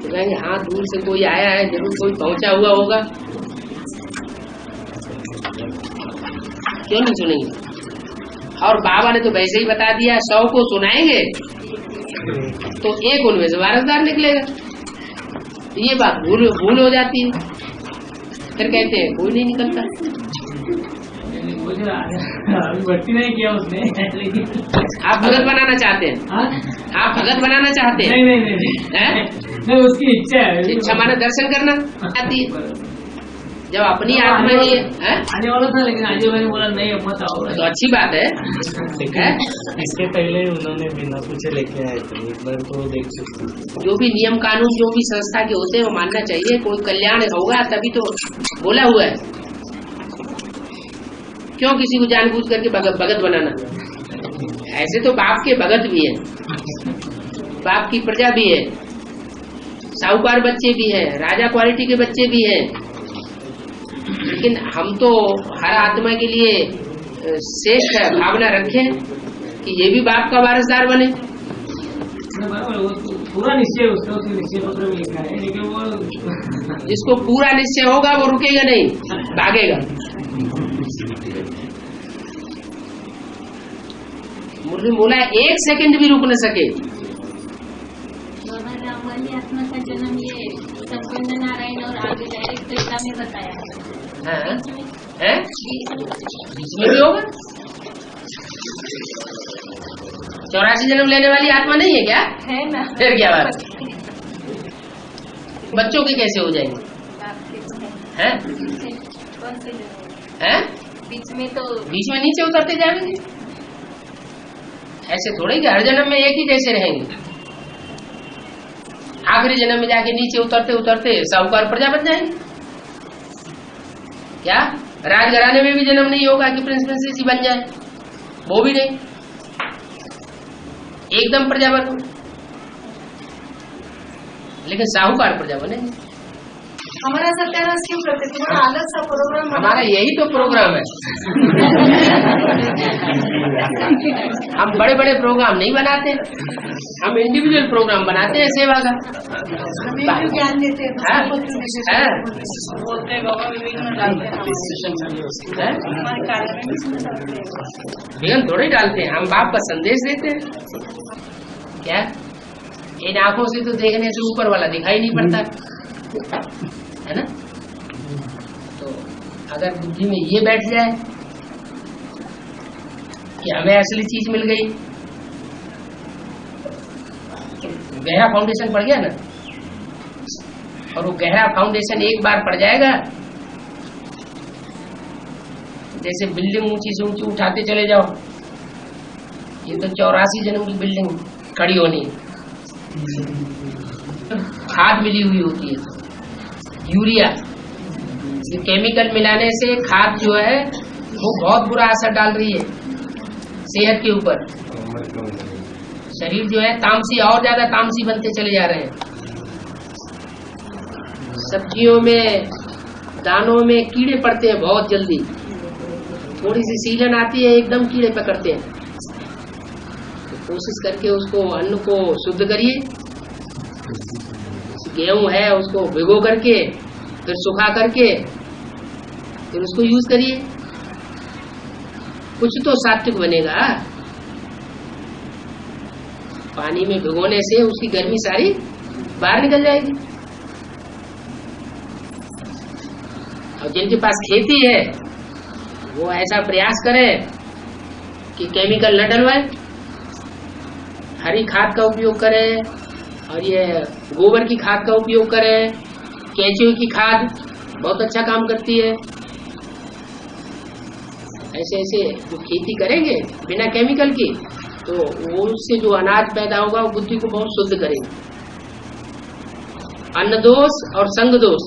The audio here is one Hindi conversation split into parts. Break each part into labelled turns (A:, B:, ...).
A: तो कहेंगे हाँ दूर से कोई आया है, जरूर कोई पहुंचा हुआ होगा। क्यों नहीं सुनेंगे? और बाबा ने तो वैसे ही बता दिया, 100 को सुनाएंगे तो एक उनमें से वारसदार निकलेगा। ये बात भूल हो जाती है, फिर कहते हैं कोई नहीं निकलता।
B: भक्ति नहीं किया उसने, लेकिन
A: आप भगत बनाना चाहते हैं?
B: हाँ?
A: आप भगत बनाना चाहते हैं?
B: नहीं, उसकी इच्छा है।
A: इच्छा माने दर्शन करना आती है। जब अपनी आत्मा ही
B: आने वाला था, लेकिन आज मैंने बोला नहीं अब मत आओ,
A: तो अच्छी बात है।
C: इसके पहले उन्होंने बिना पूछे लेके आए थे, एक बार तो देख सकते।
A: जो भी नियम कानून जो भी संस्था के होते हैं वो मानना चाहिए। कोई कल्याण होगा तभी तो बोला हुआ है। क्यों किसी को जानबूझ करके भगत बनाना? ऐसे तो बाप के भगत भी है, बाप की प्रजा भी है, साहूकार बच्चे भी हैं, राजा क्वालिटी के बच्चे भी हैं। लेकिन हम तो हर आत्मा के लिए श्रेष्ठ भावना रखें कि ये भी बाप का वारसदार बने।
B: पूरा निश्चय उसका, उसके निश्चय पत्र में लिखा है, लेकिन वो
A: जिसको पूरा निश्चय होगा वो रुकेगा नहीं, भागेगा। मुरली बोला 1 सेकंड भी रुक न सके।
D: आत्मा का जन्म ये संपन्न नारायण और आगे डायरेक्ट त्रेता में बताया है।
A: बीच में भी होगा। 84 जन्म लेने वाली आत्मा नहीं है क्या?
D: है ना।
A: फिर क्या बात? बच्चों के कैसे हो जाएंगे? हैं?
D: कौन से
A: हैं?
D: बीच में तो
A: बीच में नीचे उतरते जाएंगे। ऐसे थोड़े कि हर जन्म में एक ही जैसे रहेंगे। आखिरी जन्म में जाके नीचे उतरते उतरते साहूकार प्रजा बन जाएंगे क्या? राजघराने में भी जन्म नहीं होगा कि प्रिंस प्रिंसेस बन जाए, वो भी नहीं, एकदम प्रजा बनो। लेकिन साहूकार प्रजा बनेंगे।
D: हमारा सत्यानाश क्यों करते? तुम्हारा अलग सा प्रोग्राम,
A: हमारा यही तो प्रोग्राम है। हम बड़े बड़े प्रोग्राम नहीं बनाते, हम इंडिविजुअल प्रोग्राम बनाते हैं सेवा का।
D: ज्ञान देते
A: हम थोड़े डालते हैं, हम बाप का संदेश देते हैं। क्या इन आंखों से तो देखने से ऊपर वाला दिखाई नहीं पड़ता है ना? तो अगर बुद्धि में ये बैठ जाए कि हमें असली चीज मिल गई, तो गहरा फाउंडेशन पड़ गया ना। और वो गहरा फाउंडेशन एक बार पड़ जाएगा, जैसे बिल्डिंग ऊंची से ऊंची उठाते चले जाओ। ये तो 84 जन्म की बिल्डिंग खड़ी होनी है। खाद मिली हुई होती है, यूरिया, केमिकल मिलाने से खाद जो है वो बहुत बुरा असर डाल रही है सेहत के ऊपर। शरीर जो है तामसी, और ज्यादा तामसी बनते चले जा रहे हैं। सब्जियों में, दानों में कीड़े पड़ते हैं बहुत जल्दी। थोड़ी सी सीजन आती है एकदम कीड़े पकड़ते हैं। तो कोशिश करके उसको, अन्न को शुद्ध करिए। गेहूं है उसको भिगो करके फिर सुखा करके फिर उसको यूज करिए, कुछ तो सात्विक बनेगा। पानी में भिगोने से उसकी गर्मी सारी बाहर निकल जाएगी। और जिनके पास खेती है वो ऐसा प्रयास करें कि केमिकल न डलवाए, हरी खाद का उपयोग करें, और ये गोबर की खाद का उपयोग करें। केंचुए की खाद बहुत अच्छा काम करती है। ऐसे ऐसे जो खेती करेंगे बिना केमिकल की, तो वो उससे जो अनाज पैदा होगा वो बुद्धि को बहुत शुद्ध करेगा। अन्न दोष और संग दोष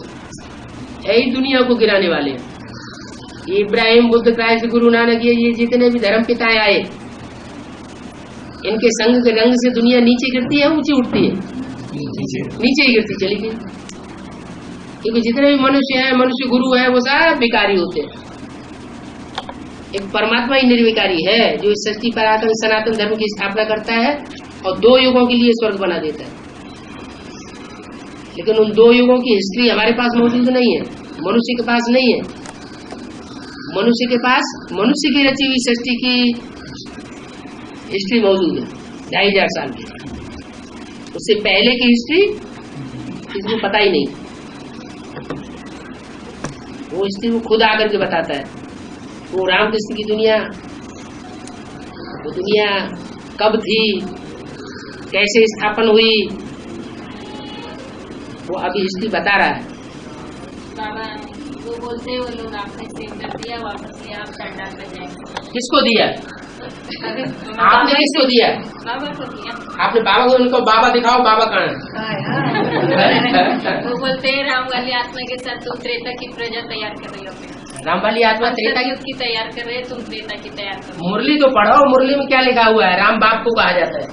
A: यही दुनिया को गिराने वाले हैं। इब्राहिम, बुद्ध, क्राइस्ट, गुरु नानक, ये जितने भी धर्म पिताएं आए, इनके संग के रंग से दुनिया नीचे गिरती है, ऊंची उठती है? नीचे ही गिरती चली गई। क्योंकि जितने भी मनुष्य हैं, मनुष्य गुरु है, वो सब विकारी होते हैं। एक परमात्मा ही निर्विकारी है जो इस सृष्टि पर आकर सनातन धर्म की स्थापना करता है और 2 युगों के लिए स्वर्ग बना देता है। लेकिन उन दो युगों की हिस्ट्री हमारे पास मौजूद नहीं है, मनुष्य के पास नहीं है। मनुष्य के पास मनुष्य की रची हुई सृष्टि की हिस्ट्री मौजूद है 2500 साल की। उससे पहले की हिस्ट्री किसी को पता ही नहीं। वो हिस्ट्री वो खुद आकर के बताता है। वो रामकृष्ण की दुनिया, वो दुनिया कब थी, कैसे स्थापन हुई, वो अभी हिस्ट्री बता रहा है।
D: बाबा वो बोलते हैं वो लोग आपने सेव कर दिया, वापस लिया, आप सरदार पे जाएंगे।
A: किसको दिया? आपने किसको दिया?
D: बाबा को दिया।
A: आपने बाबा को, उनको बाबा दिखाओ, बाबा कहाँ है?
D: वो बोलते हैं राम वाली आत्मा के साथ तुम त्रेता की प्रजा तैयार कर रही हो।
A: राम वाली आत्मा त्रेता
D: की तैयार कर रहे, तुम त्रेता की तैयार करो।
A: मुरली तो पढ़ो, मुरली में क्या लिखा हुआ है? राम बाप को कहा जाता है।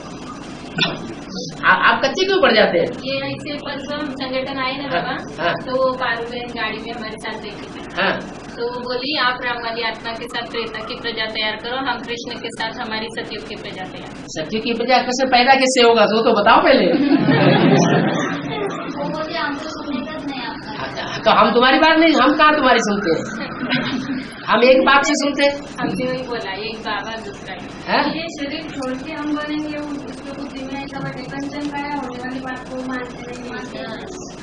A: आप कच्चे क्यों पड़ जाते हैं?
D: ये ऐसे परसों हम संगठन आए ना बाबा,
A: हाँ।
D: तो वो पारू बहन गाड़ी में हमारे साथ देखी थी।
A: हाँ।
D: तो वो बोली आप राम वाली आत्मा के साथ त्रेता की प्रजा तैयार करो, हम कृष्ण के साथ हमारी सतयुग की प्रजा तैयार।
A: सतयुग की प्रजा कैसे पैदा कैसे होगा, तो बताओ पहले।
D: वो बोले हमको सुनने का नहीं आता।
A: तो हम तुम्हारी बात नहीं, हम कहाँ तुम्हारी सुनते हैं? हम एक बाप से सुनते हैं।
D: हमने वही बोला, एक बाबा दूसरा
A: है?
D: ये शरीर छोड़ के हम बनेंगे, उसको बुद्धि में ऐसा कंचन का होने वाली बात को मानते नहीं।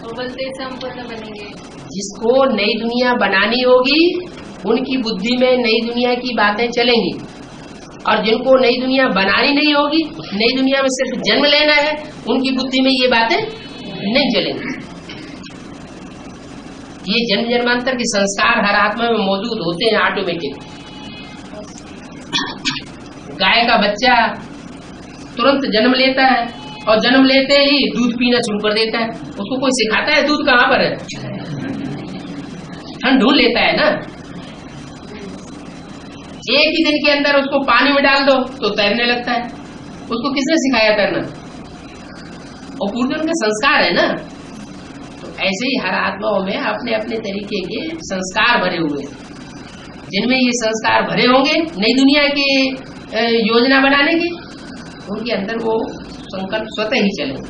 D: वो बोलते संपूर्ण बनेंगे।
A: जिसको नई दुनिया बनानी होगी उनकी बुद्धि में नई दुनिया की बातें चलेंगी, और जिनको नई दुनिया बनानी नहीं होगी, नई दुनिया में सिर्फ जन्म लेना है, उनकी बुद्धि में ये बातें नहीं चलेंगी। ये जन्म जन्मांतर के संस्कार हर आत्मा में मौजूद होते हैं ऑटोमेटिक। गाय का बच्चा तुरंत जन्म लेता है और जन्म लेते ही दूध पीना शुरू कर देता है। उसको कोई सिखाता है दूध कहाँ पर है? ठंड ढूंढ लेता है ना। एक ही दिन के अंदर उसको पानी में डाल दो तो तैरने लगता है। उसको किसने सिखाया तैरना? और पूर्वजन्म का संस्कार है ना। तो ऐसे ही हर आत्माओं में अपने अपने तरीके के संस्कार भरे हुए हैं, जिनमें ये संस्कार भरे होंगे नई दुनिया की योजना बनाने की, उनके अंदर वो संकल्प स्वतः ही चलेंगे।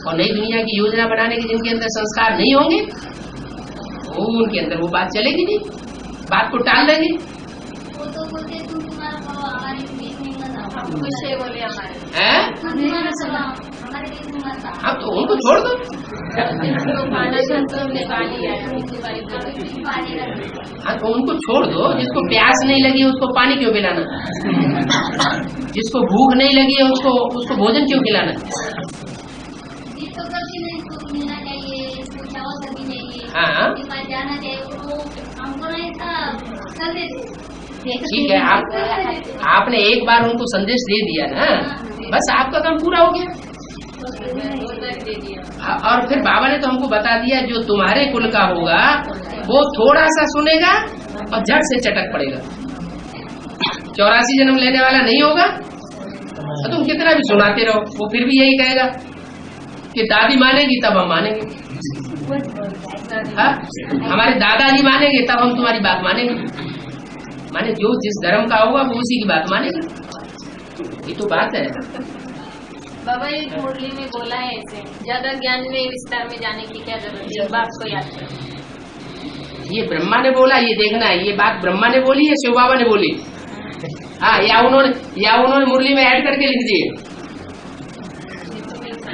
A: और नई दुनिया की योजना बनाने के जिनके अंदर संस्कार नहीं होंगे, वो उनके अंदर वो बात चलेगी नहीं, बात को टाल देंगे।
D: वो तो बोलते तुम तुम्हारा हमारे बीच में मत आओ, गुस्से बोले हमारे
A: हाँ, तो उनको छोड़ दो। हाँ, तो उनको छोड़ दो। जिसको प्यास नहीं लगी उसको पानी क्यों पिलाना? जिसको भूख नहीं लगी है उसको भोजन क्यों खिलाना? हाँ, ठीक है। आपने एक बार उनको संदेश दे दिया ना, बस आपका काम पूरा हो गया। और फिर बाबा ने तो हमको बता दिया, जो तुम्हारे कुल का होगा वो थोड़ा सा सुनेगा और झट से चटक पड़ेगा। 84 जन्म लेने वाला नहीं होगा तो तुम कितना भी सुनाते रहो, वो फिर भी यही कहेगा कि दादी मानेगी तब हम मानेंगे। हाँ? हमारे दादाजी मानेंगे तब हम तुम्हारी बात मानेंगे। माने जो जिस धर्म का होगा वो उसी की बात मानेगा। ये तो बात है।
D: बाबा ये मुरली में बोला है ऐसे, ज्यादा ज्ञान में विस्तार में जाने की क्या जरूरत है, बात को याद करो।
A: ये ब्रह्मा ने बोला, ये देखना है, ये बात ब्रह्मा ने बोली है, शिव बाबा ने बोली। हाँ, या उन्होंने मुरली में ऐड करके लिख दिए,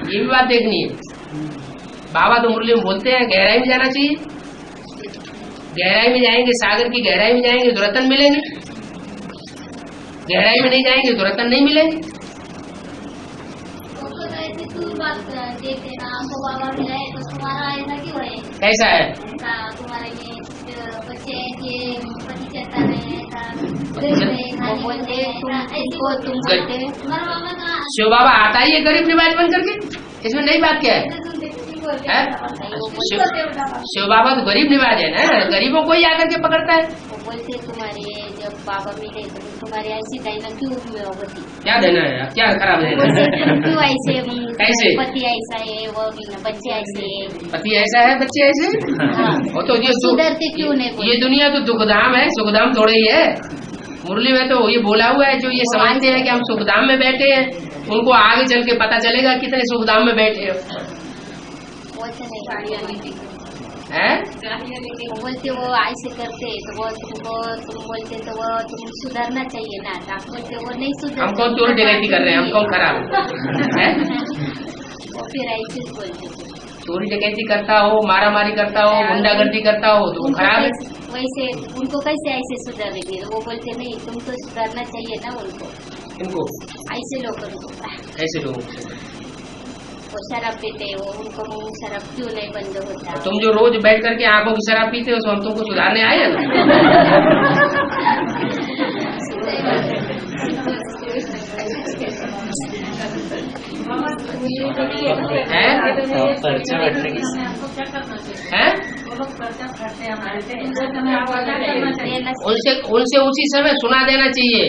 A: ये भी बात देखनी है। बाबा तो मुरली में बोलते हैं गहराई में जाना चाहिए। गहराई में जाएंगे, सागर की गहराई में जाएंगे तो रतन मिलेंगे, गहराई में नहीं जाएंगे तो रतन नहीं मिलेंगे।
D: बाबा मिलाए तो तुम्हारा ऐसा क्यों है?
A: कैसा है?
D: तुम्हारे ये बच्चे ये पति कहता है
A: शिव बाबा आता ही है गरीब निवाज बन करके, इसमें नई बात क्या है? शिव बाबा तो गरीब निवाज है ना, गरीबों को ही आकर के पकड़ता है।
D: वो बोलते तुम्हारे जब बाबा मिले तो तुम्हारे ऐसी देना क्यों होती?
A: क्या देना है? क्या खराब है?
D: क्यों ऐसे?
A: कैसे?
D: पति ऐसा है, वो बच्चे ऐसे है,
A: पति ऐसा है, बच्चे ऐसे। वो तो ये
D: सुधरते क्यों नहीं?
A: ये दुनिया तो दुखधाम है, सुखधाम थोड़े ही है। मुरली में तो ये बोला हुआ है, जो ये समझते हैं कि हम सुखधाम में बैठे हैं, उनको आगे चल के पता चलेगा कितने सुखधाम में बैठे हो।
E: बोलते नहीं
A: है?
E: वो बोलते वो ऐसे करते तो वो तुम बोलते तो वो तुम सुधरना चाहिए ना, तो आप बोलते वो नहीं सुधर।
A: हम कौन चोरी डकैती कर रहे हैं, हम कौन खराब है?
E: वो फिर ऐसे बोलते थे।
A: चोरी डकैती करता हो, मारा मारी करता हो, गुंडागर्दी करता हो तो वो खराब है।
E: वैसे उनको कैसे ऐसे सुधारेंगे? वो बोलते नहीं तुमको सुधारना चाहिए ना उनको।
A: इनको
E: ऐसे लोगों को,
A: ऐसे लोगों को
E: वो शराब पीते वो उनको मुंह शराब क्यों नहीं बंद होता?
A: तुम जो रोज बैठ करके आंखों की शराब पीते हो, तो हम तुमको सुधारने आए हैं ना?
C: पर्चा बैठने की
A: उनसे उसी समय सुना देना चाहिए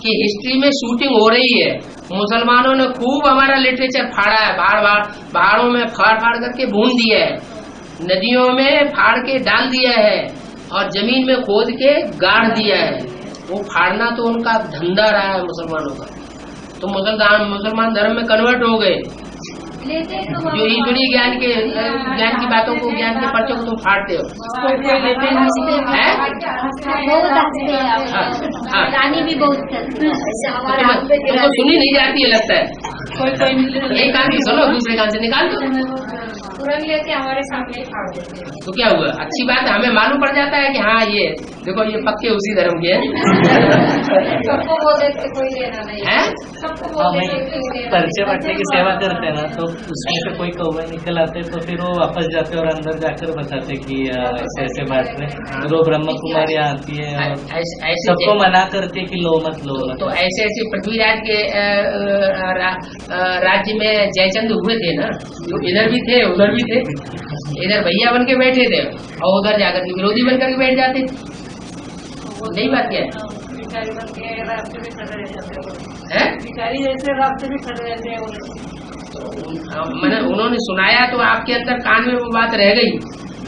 A: कि हिस्ट्री में शूटिंग हो रही है, मुसलमानों ने खूब हमारा लिटरेचर फाड़ा है, पहाड़ों में फाड़ करके भून दिया है, नदियों में फाड़ के डाल दिया है और जमीन में खोद के गाड़ दिया है। वो फाड़ना तो उनका धंधा रहा है मुसलमानों का। तो मुसलमान धर्म में कन्वर्ट हो गए, जो ईश्वरीय ज्ञान की बातों को, ज्ञान के पर्चों को तुम फाड़ते हो।
E: रानी भी बहुत
A: तुमको सुनी नहीं जाती है लगता है। एक कान से सुनो, दूसरे कान से निकाल दो,
D: तुरंत लेके हमारे सामने फाड़ देते हैं।
A: तो क्या हुआ? अच्छी बात है, हमें मालूम पड़ जाता है कि हाँ ये देखो ये पक्के उसी धर्म के हैं।
D: सबको बोल देते कोई लेना नहीं है, सबको बोल देते
C: पर्चे बांटने की सेवा करते हैं ना, तो उसमें से कोई कौवा निकल आते तो फिर वो वापस जाते और अंदर जाकर बताते कि ऐसे ऐसे बात में वो ब्रह्म कुमारी आती है और सबको मना करती है कि लो मत लो।
A: तो ऐसे पृथ्वीराज के राज्य में जयचंद हुए थे ना, तो इधर भी थे उधर भी थे, इधर भैया बन के बैठे थे और उधर जाकर के विरोधी बन करके बैठ जाते थे। नहीं बात क्या है?
D: भिखारी बन के रास्ते में खड़े रहते
A: हैं,
D: भिखारी जैसे रास्ते में खड़े रहते हैं।
A: मैंने उन्होंने सुनाया तो आपके अंदर कान में वो बात रह गई,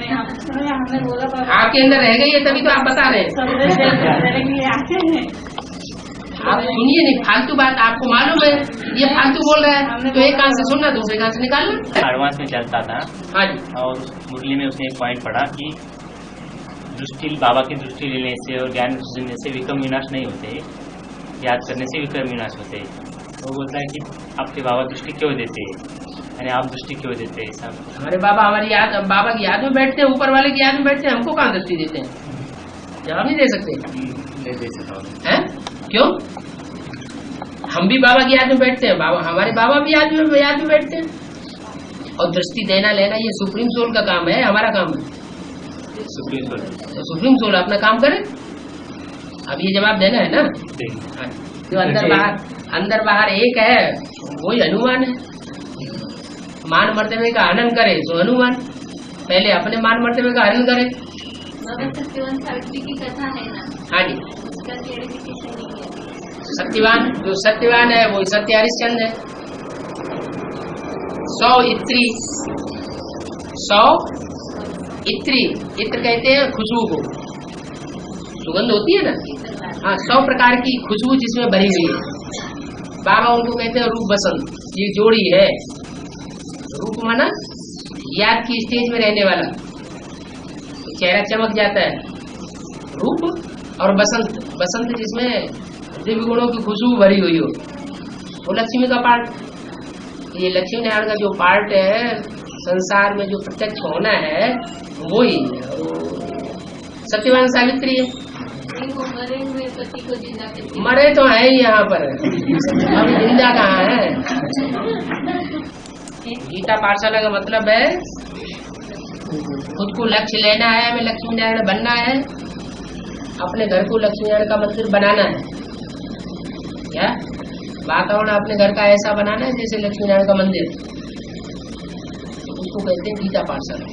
D: हमने बोला
A: आपके अंदर रह गई है, तभी तो आप बता रहे हैं। आप सुनिए नहीं, फालतू बात आपको मालूम है ये फालतू बोल रहा है, तो एक कान से सुनना, दूसरे कान से निकालना।
F: एडवांस में चलता था।
A: हाँ जी।
F: और मुरली में उसने एक पॉइंट पढ़ा कि दृष्टि, बाबा की दृष्टि लेने से और ज्ञान लेने से विक्रम विनाश नहीं होते, याद करने से विक्रम विनाश होते। तो वो बोलता है कि आपके बाबा दृष्टि क्यों देते हैं, यानी आप दृष्टि क्यों देते हैं? सब
A: हमारे बाबा हमारी याद, बाबा की याद में बैठते हैं, ऊपर वाले की याद में बैठते हैं, हमको कहाँ दृष्टि देते हैं? जवाब नहीं दे सकते हैं? क्यों? हम भी बाबा की याद में बैठते हैं, बाबा हमारे बाबा भी याद में बैठते हैं। और दृष्टि देना लेना ये सुप्रीम सोल का काम है, हमारा काम है।
F: सुप्रीम सोल,
A: तो सुप्रीम सोल अपना काम करे। अब ये जवाब देना है ना। जो अंदर बाहर एक है, वही हनुमान है। मान मर्तबे का हनन करे तो हनुमान, पहले अपने मान मर्तबे का हनन करे।
D: सत्यवान सावित्री की कथा है ना।
A: हाँ जी।
D: उसका क्लेरिफिकेशन नहीं है।
A: सत्यवान, जो सत्यवान है वो सत्य हरिश्चंद्र है। 100 इत्री, 100 इत्री, इत्र कहते हैं खुशबू को, सुगंध होती है ना। हाँ, 100 प्रकार की खुशबू जिसमें भरी हुई है। बाबा उनको कहते हैं रूप बसंत। ये जोड़ी है, रूप माना याद की स्टेज में रहने वाला, तो चेहरा चमक जाता है। रूप और बसंत, बसंत जिसमें दिव्य गुणों की खुशबू भरी हुई हो, वो लक्ष्मी का पार्ट। ये लक्ष्मी नारायण का जो पार्ट है संसार में, जो प्रत्यक्ष होना है वो ही सत्यवान सावित्री है।
D: मरे हुए पति को जिंदा करके,
A: मरे तो है ही यहाँ पर, अभी जिंदा कहाँ है? गीता पाठशाला का मतलब है खुद को लक्ष्य लेना है, हमें लक्ष्मी नारायण बनना है, अपने घर को लक्ष्मी नारायण का मंदिर बनाना है। क्या वातावरण अपने घर का ऐसा बनाना है जैसे लक्ष्मी नारायण का मंदिर, तो उसको कहते हैं गीता पाठशाला।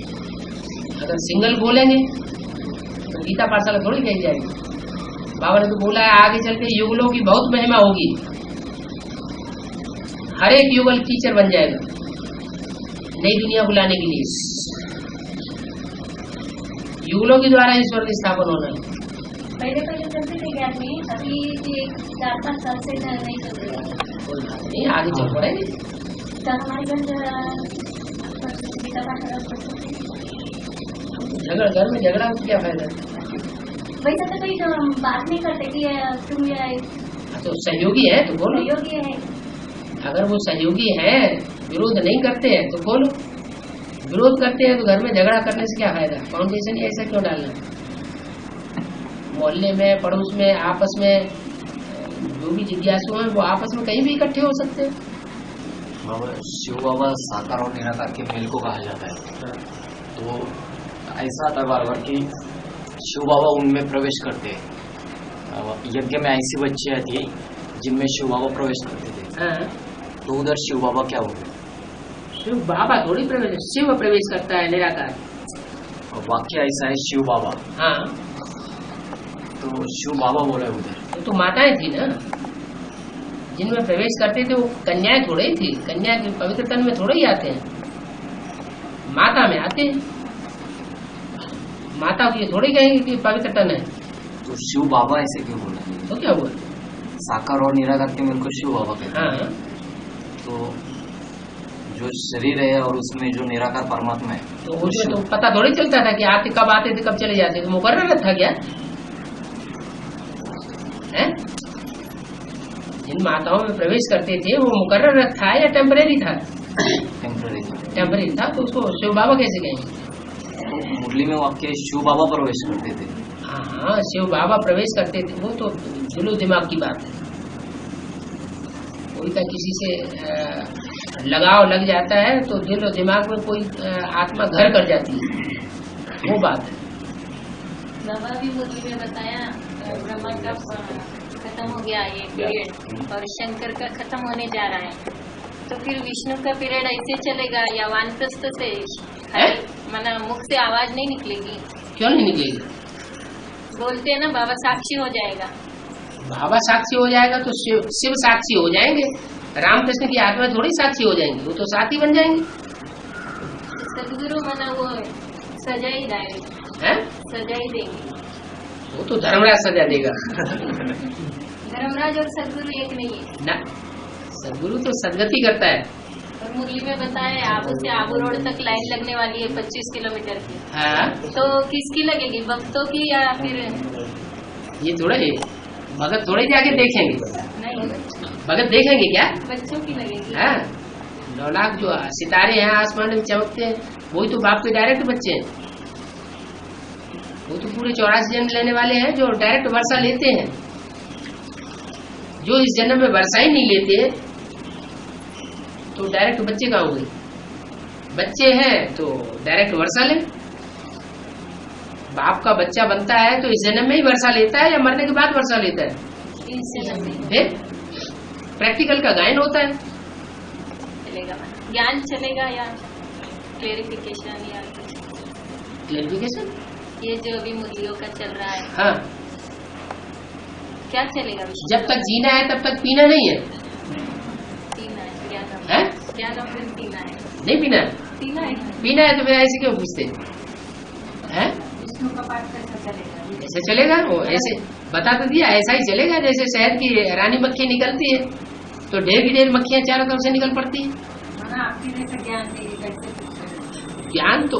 A: अगर सिंगल बोलेंगे तो गीता पाठशाला थोड़ी कही जाएगी। बाबा ने तो बोला है आगे चल के युगलों की बहुत महिमा होगी, हर एक युगल टीचर बन जाएगा नई दुनिया बुलाने के लिए। युगलों के द्वारा ईश्वर की स्थापना होना है।
D: पहले चलते थे ज्ञान में, अभी 4-5 साल से नहीं चल रहा।
A: नहीं, आगे चल पड़ेगी।
D: तो हमारे घर
E: पूजा पाठ
A: झगड़ा, घर में झगड़ा तो क्या फायदा?
E: वैसा तो कोई बात नहीं करते कि तुम
A: तो सहयोगी है तो बोलो,
E: सहयोगी है।
A: अगर वो सहयोगी है, विरोध नहीं करते हैं तो बोलो, विरोध करते हैं तो घर में झगड़ा करने से क्या फायदा? फाउंडेशन ही ऐसा क्यों डालना? मोहल्ले में, पड़ोस में, आपस में जो भी जिज्ञासु हैं वो आपस में कहीं भी इकट्ठे हो सकते हैं।
G: शिव बाबा साकार और निराकार के मेल को कहा जाता है, तो ऐसा आता है बार बार कि शिव बाबा उनमें प्रवेश करते हैं। यज्ञ में ऐसी बच्ची आती है जिनमें शिव बाबा प्रवेश करते थे, तो उधर शिव बाबा क्या हो गए?
A: शिव बाबा थोड़ी प्रवेश, शिव प्रवेश करता है निराकार।
G: और वाक्य ऐसा है शिव बाबा,
A: हाँ
G: तो शिव बाबा बोला है उधर।
A: तो माताएं थी ना जिनमें प्रवेश करते थे, वो कन्याएं थोड़े ही थी। कन्या के पवित्र तन में थोड़े ही आते हैं, माता में आते हैं। माता को ये थोड़ी कहेंगे कि पवित्र तन है।
G: तो शिव बाबा ऐसे क्यों बोला?
A: तो क्या हुआ?
G: साकार और निराकार के मेल को शिव बाबा कहते हैं।
A: हाँ,
G: तो जो शरीर है और उसमें जो निराकार परमात्मा है,
A: तो उसमें तो पता थोड़ी चलता था कि आते कब आते थे कब चले जाते थे। मुकर्रर था क्या है? जिन माताओं में प्रवेश करते थे वो मुकर्रर था या टेम्परेरी था? टेम्परेरी था। तो उसको शिव बाबा कैसे कहेंगे?
G: तो मुरली में वाक्य शिव बाबा प्रवेश करते थे।
A: हाँ, शिव बाबा प्रवेश करते थे, वो तो दिलो दिमाग की बात है। कोई का किसी से लगाव लग जाता है तो दिल और दिमाग में कोई आत्मा घर कर जाती है, वो बात है।
E: बाबा भी मुरली में बताया ब्रह्मा का खत्म हो गया ये पीरियड और शंकर का खत्म होने जा रहा है, तो फिर विष्णु का पीरियड ऐसे चलेगा या वानप्रस्थ से माना मुख से आवाज नहीं निकलेगी?
A: क्यों नहीं निकलेगी?
E: बोलते हैं ना बाबा साक्षी हो जाएगा।
A: बाबा साक्षी हो जाएगा तो शिव साक्षी हो जाएंगे। रामकृष्ण की आत्मा थोड़ी साक्षी हो जाएंगी, वो तो साथी बन जाएंगे।
E: सदगुरु माना वो सजा ही डायरेक्ट है, सजा ही देंगे।
A: वो तो धर्मराज सजा देगा।
E: धर्मराज और सदगुरु एक नहीं है
A: ना, सदगुरु तो सदगति करता है।
E: और मुरली में बताया आबू से आबू रोड तक लाइन लगने वाली है 25 किलोमीटर की।
A: हाँ,
E: तो किसकी लगेगी, भक्तों की या फिर?
A: ये थोड़ा ही भगत थोड़े जाके देखेंगे,
E: नहीं,
A: भगत देखेंगे क्या?
E: बच्चों की लगेगी।
A: हाँ, 9 लाख जो सितारे हैं आसमान में चमकते हैं, वही तो बाप के डायरेक्ट बच्चे हैं। वो तो पूरे 84 जन्म लेने वाले हैं जो डायरेक्ट वर्षा लेते हैं। जो इस जन्म में वर्षा ही नहीं लेते तो डायरेक्ट बच्चे कहाँ होंगे? बच्चे हैं तो डायरेक्ट वर्षा ले। बाप का बच्चा बनता है तो इस जन्म में ही वर्षा लेता है या मरने के बाद वर्षा लेता है?
E: इस जन्म में
A: प्रैक्टिकल का गायन होता है।
E: चलेगा, ज्ञान चलेगा या क्लेरिफिकेशन या
A: क्लेरिफिकेशन?
E: ये जो अभी मुरलियों का चल रहा है,
A: हाँ,
E: क्या चलेगा?
A: जब तक जीना है तब तक पीना नहीं है।
E: पीना है, क्या नाम पीना है?
A: नहीं पीना है,
E: पीना है,
A: पीना है तो फिर ऐसे क्यों पूछते हैं?
E: विष्णु का पाठ कैसा चलेगा?
A: ऐसे चलेगा, वो ऐसे बता तो दिया, ऐसा ही चलेगा जैसे शहद की रानी मक्खी निकलती है तो ढेर की ढेर मक्खियां चारों तरफ से निकल पड़ती है।
E: आपकी जैसा ज्ञान
A: ज्ञान तो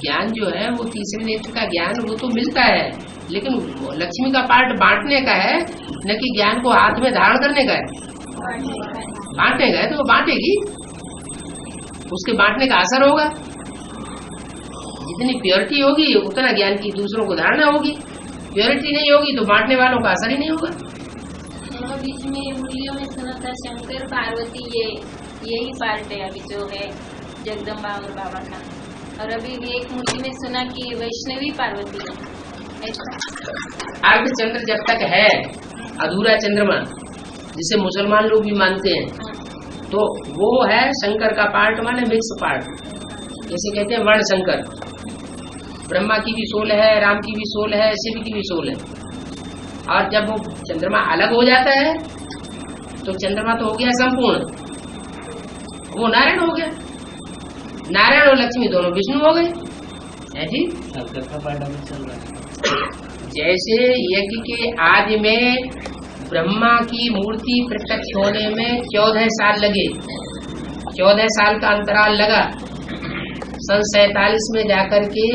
A: ज्ञान जो है वो तीसरे नेत्र का ज्ञान वो तो मिलता है, लेकिन लक्ष्मी का पार्ट बांटने का है, न कि ज्ञान को हाथ में धारण करने का है। बांटने का है तो वो बांटेगी, उसके बांटने का असर होगा। जितनी प्योरिटी होगी उतना ज्ञान की दूसरों को धारणा होगी। प्योरिटी नहीं होगी तो बांटने वालों का असर ही नहीं होगा।
E: बीच में मुरलियों में सुना था शंकर पार्वती, यही पार्ट है अभी जो है जगदम्बा और बाबा का। और अभी एक मुरली में सुना कि वैष्णवी पार्वती है।
A: अर्ध चंद्र जब तक है, अधूरा चंद्रमा जिसे मुसलमान लोग भी मानते हैं, तो वो है शंकर का पार्ट, माने मिक्स पार्ट। जैसे कहते हैं वर्ण शंकर, ब्रह्मा की भी सोल है, राम की भी सोल है, शिव की भी सोल है। और जब वो चंद्रमा अलग हो जाता है तो चंद्रमा तो हो गया संपूर्ण, वो नारायण हो गया। नारायण और लक्ष्मी दोनों विष्णु हो गए, है जी। जैसे यज्ञ के आदि में ब्रह्मा की मूर्ति प्रत्यक्ष होने में 14 साल लगे, 14 साल का अंतराल लगा, सन 47 में जाकर के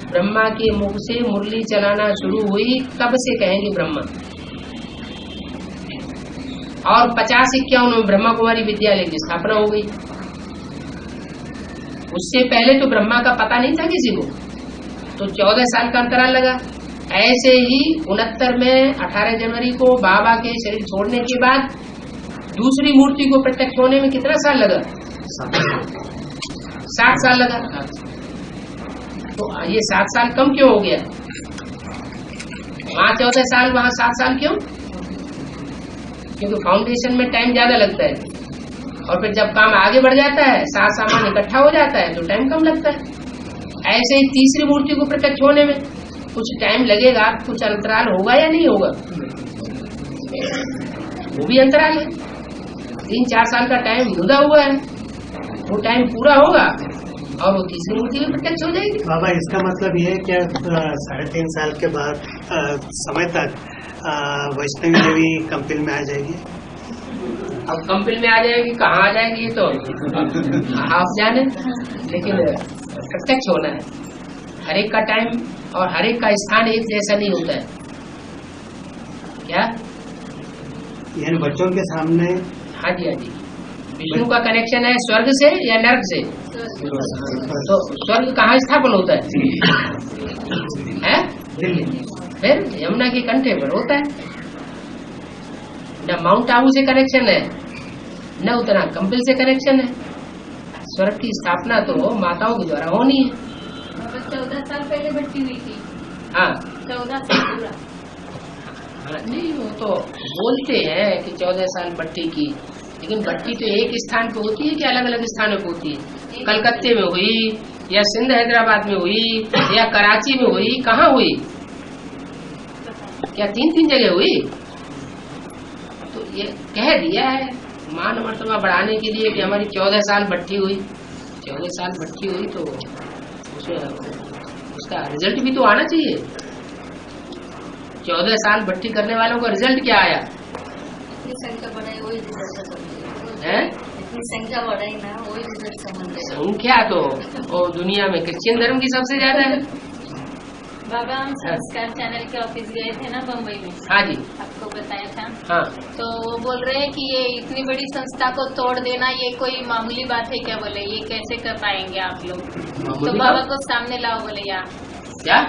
A: ब्रह्मा के मुख से मुरली चलाना शुरू हुई, तब से कहेंगे ब्रह्मा। और 50-51 में ब्रह्मा कुमारी विद्यालय की स्थापना हो गई। उससे पहले तो ब्रह्मा का पता नहीं था किसी को, तो 14 साल का अंतराल लगा। ऐसे ही 69 में 18 जनवरी को बाबा के शरीर छोड़ने के बाद दूसरी मूर्ति को प्रत्यक्ष होने में कितना साल लगा? 7 साल लगा। तो ये 7 साल कम क्यों हो गया? वहाँ 14 साल, वहाँ 7 साल क्यों? क्योंकि फाउंडेशन में टाइम ज्यादा लगता है, और फिर जब काम आगे बढ़ जाता है, सारा सामान इकट्ठा हो जाता है, तो टाइम कम लगता है। ऐसे ही तीसरी मूर्ति को प्रत्यक्ष होने में कुछ टाइम लगेगा, कुछ अंतराल होगा या नहीं होगा? वो भी अंतराल है, 3-4 साल का टाइम मुद्दा हुआ है, वो टाइम पूरा होगा और वो तीसरी मूर्ति में प्रत्यक्ष हो जाएगी।
H: बाबा, इसका मतलब ये है कि 3.5 साल के बाद समय तक वैष्णवी देवी कंपिल में आ जाएगी।
A: अब कंपिल में आ जाएगी, कहाँ आ जाएगी ये तो आप जाने, लेकिन प्रत्यक्ष होना है। हर एक का टाइम और हर एक का स्थान एक जैसा नहीं होता है। क्या
H: यानी बच्चों के सामने?
A: हाँ जी, हाँ जी। विष्णु का कनेक्शन है स्वर्ग से या नर्क से? तो स्वर्ग कहाँ स्थापन होता है? फिर यमुना के कंठे पर होता है। न माउंट आबू से कनेक्शन है, न उतना कंपिल से कनेक्शन है। स्वर्ग की स्थापना तो माताओं के द्वारा होनी है।
D: 14 साल पहले भट्टी हुई थी।
A: हाँ,
D: 14 साल पूरा।
A: हाँ नहीं, वो तो बोलते हैं कि 14 साल भट्टी की, लेकिन भट्टी तो एक स्थान पे होती है कि अलग अलग स्थानों पे होती है? कलकत्ते में हुई या सिंध हैदराबाद में हुई या कराची में हुई, कहाँ हुई? क्या 3-3 जगह हुई? तो ये कह दिया है मान मर्तबा बढ़ाने के लिए कि हमारी 14 साल भट्टी हुई। 14 साल भट्टी हुई तो उसका रिजल्ट भी तो आना चाहिए। 14 साल भट्टी करने वालों का रिजल्ट क्या आया?
D: संख्या बढ़ाई वही रिजल्ट
A: है,
D: संख्या बढ़ाई ना वही रिजल्ट समझ।
A: संख्या तो और दुनिया में क्रिश्चियन धर्म की सबसे ज्यादा है।
E: बाबा, हम संस्कार चैनल के ऑफिस गए थे ना बम्बई में।
A: हाँ जी,
E: आपको बताया था।
A: हाँ,
E: तो वो बोल रहे हैं कि ये इतनी बड़ी संस्था को तोड़ देना ये कोई मामूली बात है क्या? बोले ये कैसे कर पाएंगे आप लोग? तो बाबा को सामने लाओ बोले। यहाँ
A: क्या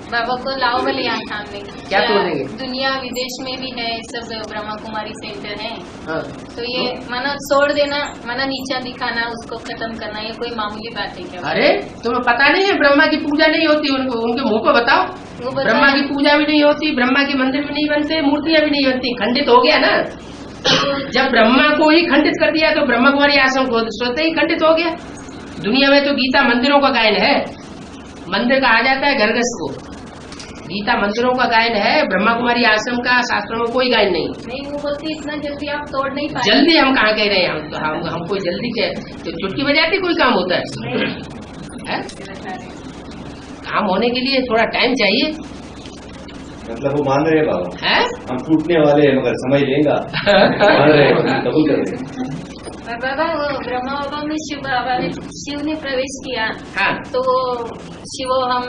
E: बाबा को लाओ बोले, यहाँ सामने।
A: क्या तोड़ेंगे?
E: दुनिया विदेश में भी है सब ब्रह्मा कुमारी सेंटर है।
A: हाँ,
E: तो ये माना तोड़ देना, माना नीचा दिखाना, उसको खत्म करना, ये कोई मामूली बात है क्या?
A: अरे तुम्हें पता नहीं है ब्रह्मा की पूजा नहीं होती? उनको उनके मुंह पे बताओ। ब्रह्मा की पूजा भी नहीं होती, ब्रह्मा के मंदिर भी नहीं बनते, मूर्तियां भी नहीं बनती। खंडित हो गया ना। जब ब्रह्मा को ही खंडित कर दिया तो ब्रह्मा कुमारी आश्रम को स्वतः ही खंडित हो गया। दुनिया में तो गीता मंदिरों का गायन है। मंदिर कहा जाता है घरगृहस्थ को। गीता मंदिरों का गायन है, ब्रह्मा कुमारी आश्रम का शास्त्रों में कोई गायन नहीं।
E: वो बोलती इतना जल्दी आप तोड़ नहीं पाए।
A: जल्दी हम कहाँ कह रहे हैं? हम कोई जल्दी के तो चुटकी बजाते कोई काम होता है? काम होने के लिए थोड़ा टाइम चाहिए।
I: मतलब वो मान रहे हैं बाबा
A: है? हम
I: टूटने वाले हैं मगर समय लेगा। मान रहे हैं, कबूल कर रहे हैं।
E: और बाबा वो ब्रह्मा बाबा में शिव ने प्रवेश किया।
A: हाँ,
E: तो शिवोहम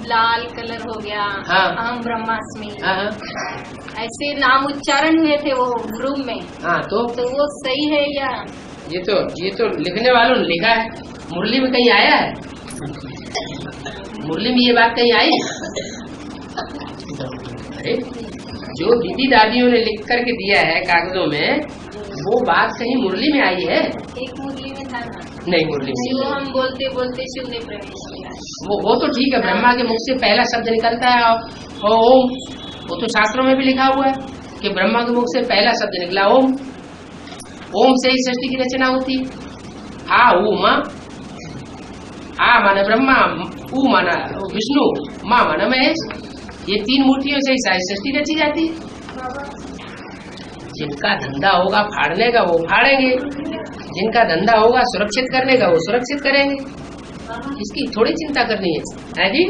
E: लाल कलर हो गया।
A: हाँ,
E: अहम ब्रह्मास्मि।
A: हाँ,
E: ऐसे नाम उच्चारण हुए थे वो रूम में।
A: हाँ, तो
E: वो सही है या?
A: ये तो लिखने वालों ने लिखा है। मुरली में कहीं आया है? मुरली में ये बात कहीं आई? अरे जो दीदी दादियों ने लिख करके दिया है कागजों में, वो बात कहीं मुरली में आई है?
E: एक मुरली में था ना?
A: नहीं, मुरली में
E: शिव हम बोलते बोलते शिव ने प्रवेश किया।
A: वो तो ठीक है, ब्रह्मा के मुख से पहला शब्द निकलता है ओम। वो तो शास्त्रों में भी लिखा हुआ है कि ब्रह्मा के मुख से पहला शब्द निकला ओम। ओम से ही सृष्टि की रचना होती है। आ ऊ माँ, आ माना ब्रह्मा, ऊ माना विष्णु, माँ माना महेश। ये 3 मूर्तियों से ही सारी सृष्टि रची जाती है। जिनका धंधा होगा फाड़ने का वो फाड़ेंगे, जिनका धंधा होगा सुरक्षित करने का वो सुरक्षित करेंगे। इसकी थोड़ी चिंता करनी है जी।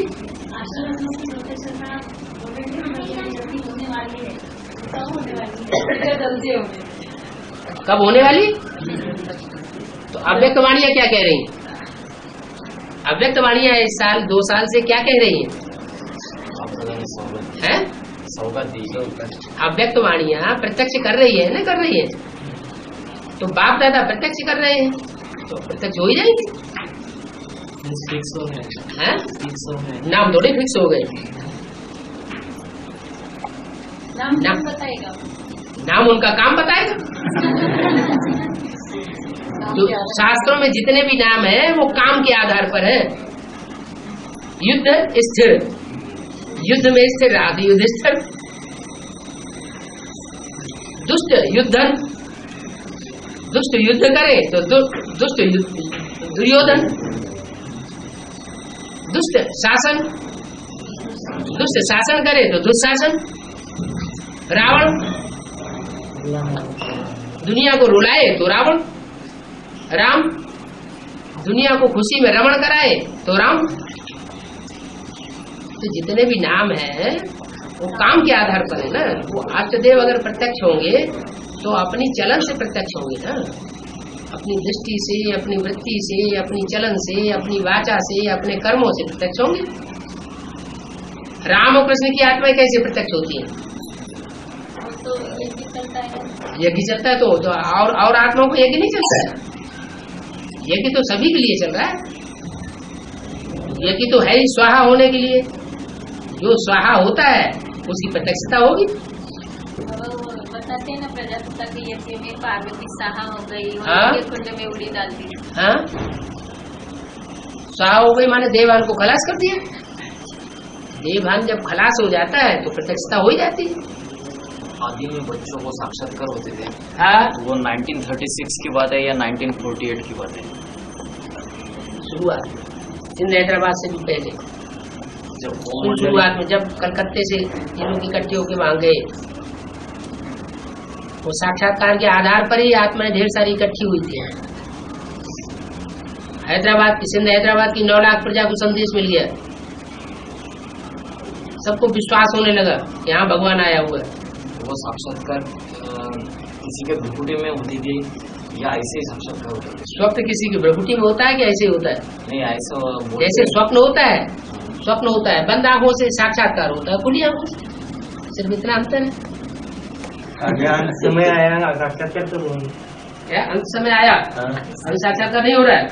A: कब होने वाली? तो अव्यक्त वाणियां क्या कह रही? अव्यक्त वाणियां इस साल 2 साल से क्या कह रही हैं?
G: सौगत दी।
A: अव्यक्त वाणियां प्रत्यक्ष कर रही है ना, कर रही है। तो बाप दादा प्रत्यक्ष कर रहे हैं तो प्रत्यक्ष हो ही जाएंगे।
C: फिक्स हो गए
A: हैं?
C: फिक्स हो गए
A: नाम थोड़े फिक्स हो गए।
E: नाम बताएगा,
A: नाम उनका काम बताएगा। जो शास्त्रों में जितने भी नाम है वो काम के आधार पर है। युद्ध स्थिर, युद्ध में स्थिर रहा तो युधिष्ठिर। दुष्ट युद्धन, दुष्ट युद्ध करे तो दुष्ट दुर्योधन। दुष्ट शासन, दुष्ट शासन करे तो दुशासन। रावण दुनिया को रुलाए तो रावण। राम दुनिया को खुशी में रमण कराए तो राम। तो जितने भी नाम है वो काम के आधार पर है ना। वो अष्टदेव अगर प्रत्यक्ष होंगे तो अपनी चलन से प्रत्यक्ष होंगे ना, अपनी दृष्टि से, अपनी वृत्ति से, अपनी चलन से, अपनी वाचा से, अपने कर्मों से प्रत्यक्ष होंगे। राम और कृष्ण की आत्माएं कैसे प्रत्यक्ष होती है?
E: तो यज्ञ चलता है,
A: यज्ञ चलता है तो और आत्माओं को यज्ञ नहीं चलता है। यज्ञ तो सभी के लिए चल रहा है। यज्ञ तो है ही स्वाहा होने के लिए। जो स्वाहा होता है उसकी प्रत्यक्षता होगी।
E: बताते हैं ना प्रजापिता के यज्ञ में पार्वती साहा हो गई,
A: हाँ?
E: कुंड में उड़ी डाल दी।
A: हाँ, स्वाहा हो गई माने देवभान को खलास कर दिया। देवभान जब खलास हो जाता है तो प्रत्यक्षता हो ही जाती है।
G: आदि में बच्चों को साक्षात्कार होते थे।
A: हाँ,
G: वो 1936 की बात है या 1948 की बात है?
A: शुरुआत सिंध हैदराबाद से भी पहले, शुरुआत में जब कलकत्ते से ये लोग इकट्ठे होकर वहां गए, वो साक्षात्कार के आधार पर ही आत्माएं ढेर सारी इकट्ठी हुई थी। हैदराबाद की, सिंध हैदराबाद की 9 लाख प्रजा को संदेश मिल गया। सबको विश्वास होने लगा कि यहाँ भगवान आया हुआ है।
G: वो साक्षात्कार किसी के भ्रुकुटी में होती थी या ऐसे ही साक्षात्कार होता है?
A: स्वप्न किसी की भ्रुकुटी में होता है कि ऐसे ही होता है?
G: नहीं, ऐसा
A: जैसे स्वप्न होता है, स्वप्न होता है, बंद आंखों से साक्षात्कार होता है खुली आंखों से, सिर्फ इतना अंतर है।
B: अंत समय आया साक्षात्कार तो
A: क्या अंत समय आया? अभी साक्षात्कार नहीं हो रहा है,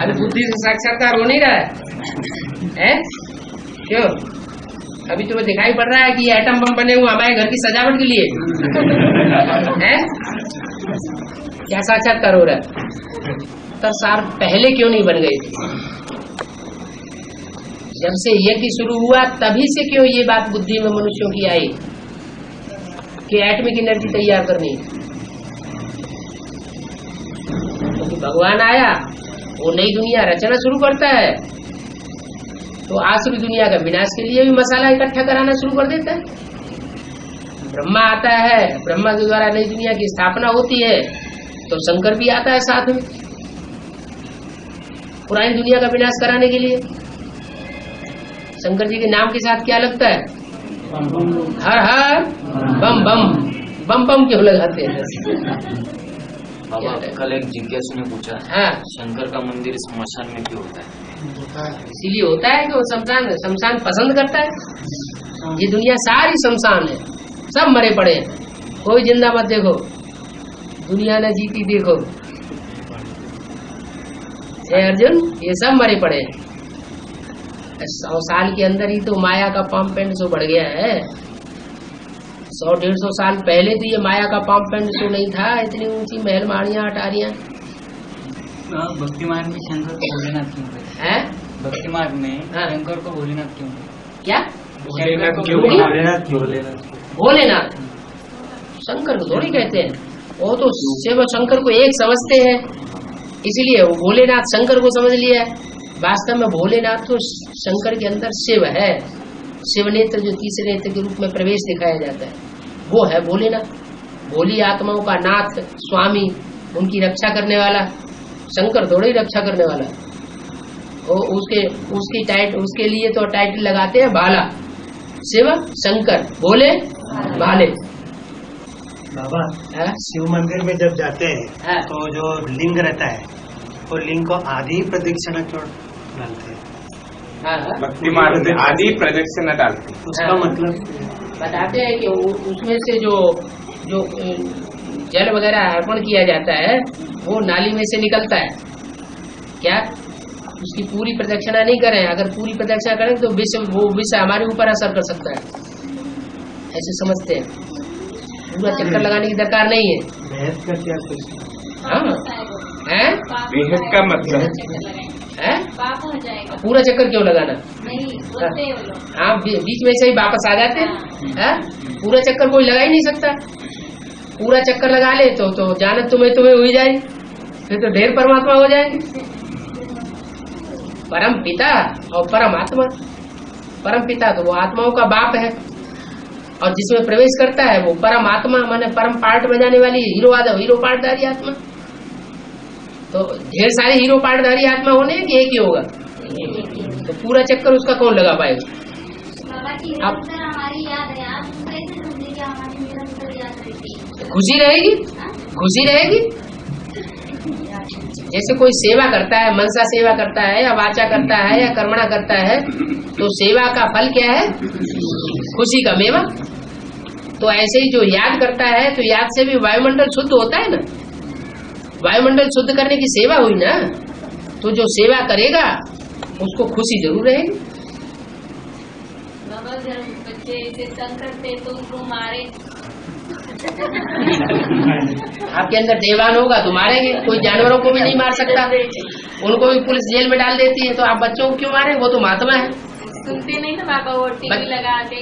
A: अभी बुद्धि से साक्षात्कार हो नहीं रहा है। क्यों? अभी तुम्हें दिखाई पड़ रहा है कि ये एटम बम बने हुए हमारे घर की सजावट के लिए है? क्या साक्षात्कार हो रहा है? तो सार पहले क्यों नहीं बन गए थे? जब से यज्ञ शुरू हुआ तभी से क्यों ये बात बुद्धि में मनुष्यों की आई कि एटमिक एनर्जी तैयार करनी? क्योंकि भगवान आया, वो नई दुनिया रचना शुरू करता है तो आसुरी दुनिया का विनाश के लिए भी मसाला इकट्ठा कराना शुरू कर देता है। ब्रह्मा आता है, ब्रह्मा के द्वारा नई दुनिया की स्थापना होती है तो शंकर भी आता है साथ में पुरानी दुनिया का विनाश कराने के लिए। शंकर जी के नाम के साथ क्या लगता है? हर हर बम बम। बम बम क्यों लगाते हैं?
G: बाबा, कल एक जिज्ञासु ने पूछा,
A: हाँ,
G: शंकर का मंदिर स्मशान में क्यों होता है?
A: इसीलिए होता है कि वो शमशान पसंद करता है। ये दुनिया सारी शमशान है, सब मरे पड़े हैं, कोई जिंदा मत देखो, दुनिया न जीती देखो। अर्जुन, ये सब मरे पड़े हैं। 100 साल के अंदर ही तो माया का पंप एंड शो बढ़ गया है। 100-150 साल पहले तो ये माया का पंप एंड शो नहीं था, इतनी ऊंची महल माड़ियां अटारियां।
B: भक्ति मार्ग में शंकर को भोलेनाथ क्यों
A: है?
B: भक्ति मार्ग में शंकर को भोलेनाथ क्यों?
A: क्या
B: भोलेनाथ क्यों?
A: भोलेनाथ शंकर को थोड़ी कहते हैं, वो तो शिव शंकर को एक समझते हैं, इसलिए वो भोलेनाथ शंकर को समझ लिया है। वास्तव में भोलेनाथ तो शंकर के अंदर शिव है। शिव नेत्र जो तीसरे नेत्र के रूप में प्रवेश दिखाया जाता है वो है भोलेनाथ। भोली आत्माओं का नाथ, स्वामी, उनकी रक्षा करने वाला। शंकर थोड़ा ही रक्षा करने वाला, वो उसके लिए तो टाइटल लगाते हैं भाला। शिव शंकर, भोले भाले।
H: बाबा, शिव मंदिर में जब जाते हैं तो जो लिंग रहता है वो लिंग को आधी प्रदक्षिणा क्यों डालते हैं।
A: हाँ,
J: भक्ति मार्ग में आदि प्रदक्षिणा डालते हैं।
H: उसका मतलब
A: बताते हैं कि उसमें से जो जो जल वगैरह अर्पण किया जाता है वो नाली में से निकलता है। क्या उसकी पूरी प्रदक्षिणा नहीं करें, अगर पूरी प्रदक्षिणा करें तो वो विष हमारे ऊपर असर कर सकता है, ऐसे समझते हैं। पूरा चक्कर लगाने की दरकार नहीं है।
H: बेहद का क्या कुछ
A: हाँ है,
J: बेहद का मतलब
A: है
E: पाप हो जाएगा।
A: पूरा चक्कर क्यों लगाना?
E: नहीं बोलते हैं वो लोग।
A: हाँ, बीच में से ही वापस आ जाते हैं। पूरा चक्कर कोई लगा ही नहीं सकता। पूरा चक्कर लगा ले तो जानत तुम्हें हो ही जाएगी, फिर तो ढेर परमात्मा हो जाएंगे। परम पिता और परम आत्मा। परम पिता तो वो आत्माओं का बाप है, और जिसमें प्रवेश करता है वो परम आत्मा, माने परम पार्ट बजाने वाली हीरो पार्टधारी आत्मा। तो ढेर सारे हीरो पार्टधारी आत्मा होने कि एक ही होगा? तो पूरा चक्कर उसका कौन लगा पाएगा? अब
D: हमारी याद है, आप कैसे समझे कि हमारी निरंतर याद रहेगी?
A: खुशी रहेगी, खुशी रहेगी। जैसे कोई सेवा करता है, मनसा सेवा करता है या वाचा करता है या कर्मणा करता है, तो सेवा का फल क्या है? खुशी का मेवा। तो ऐसे ही जो याद करता है, तो याद से भी वायुमंडल शुद्ध होता है ना। वायुमंडल शुद्ध करने की सेवा हुई ना, तो जो सेवा करेगा उसको खुशी जरूर रहेगी।
E: बाबा जब बच्चे ऐसे तंग करते तो उनको मारे।
A: आपके अंदर देवान होगा तो मारेंगे। कोई जानवरों को भी नहीं मार सकता, उनको भी पुलिस जेल में डाल देती है, तो आप बच्चों को क्यों मारे? वो तो महात्मा है।
E: सुनते नहीं ना बाबा, वो टीवी लगा दे।